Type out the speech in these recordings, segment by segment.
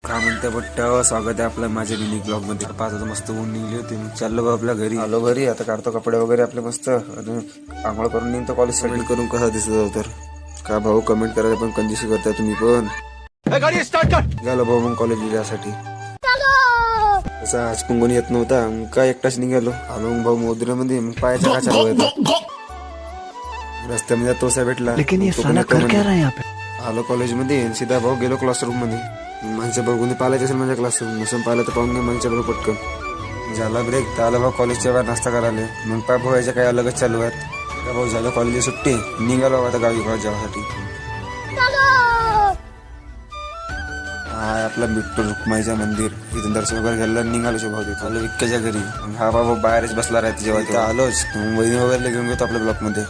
काय म्हणते बट्ट, स्वागत आहे आपलं माझ्या मिनी ब्लॉग मध्ये. पाच वाजता मस्त ऊन निघली होती, मग चाललो बा आपल्या घरी. आलो घरी, आता काढतो कपडे वगैरे आपले मस्त आणि आंघोळ करून निघतो कॉलेज. कमेंट करून कसा दिसत होता तर का भाऊ, कमेंट करायला पण कंजूसी करताय तुम्ही पण. झालं भाऊ मग कॉलेज यासाठी तसा आज पण कोणी येत नव्हता, मग काय एकटाच निघालो. आलो मग भाऊ मोदऱ्यामध्ये, मग पायाचा का चालू आहे रस्त्यामध्ये तोसा भेटला. आलो कॉलेजमध्ये, सीधा भाऊ गेलो क्लासरूम मध्ये. माणसं बघून पाहायचं असेल माझ्या क्लासरूम, नसून पाहिलं तर पाहून माणसं बरोबर पटकन झाला ब्रेक. तर आला भाऊ कॉलेजच्या बाहेर नाश्ता करायला. मग पाय भाऊ याच्या काही अलगच चालू आहेत. का भाऊ झालं कॉलेजची सुट्टी, निघालो आता गावी जाण्यासाठी. हा आपला बिट्टू रुक्माईचं मंदिर, इथून दर्शन वगैरे घ्यायला निघालो भाऊ. तिथे आलो विक्क्याच्या घरी. हा बाबा बाहेरच बसला राहते जेव्हा तिथं आलोच. वहिनी वगैरे घेऊन घेतो आपल्या ब्लॉक मध्ये.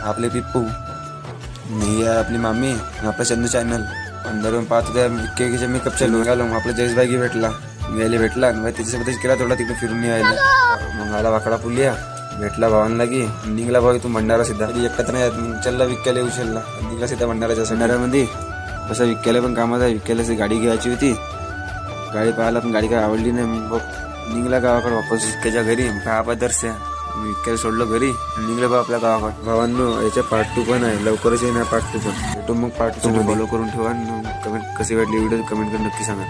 आपले पिप्पू नाही आहे, आपली मामी, आपला चंदू चॅनल अंदर पाहतो त्या विक्क्याच्या मेकअपच्या लोक. आलो मग आपला जयेशबाई भेटला, यायला भेटला आणि त्याच्यासोबतच केला थोडा तिकडे फिरून यायला. मग आला वाकडा पुलिया भेटला भावांना की निघला भाऊ तू भंडारा सिद्धा. एकत्र नाही चालला विक्क्याला उचलला, निघला सिद्धा भंडाराच्या भंडाऱ्यामध्ये. तसं विक्क्याला पण कामात आहे, विक्क्याला गाडी घ्यायची होती. गाडी पाहायला पण गाडी काय आवडली नाही, मग निघला गावाकडे वापस विक्क्याच्या घरी. हा पदर्श विक्क्याला सोडलं घरी, निघलं बा आपल्या गावाकडे. भावांनो याच्या पार्ट 2 पण आहे, लवकरच येणार पार्ट 2 पण. भेटू मग पार्ट 2 फॉलो करून ठेवा. कमेंट कशी वाटली व्हिडिओ कमेंट करून नक्की सांगा.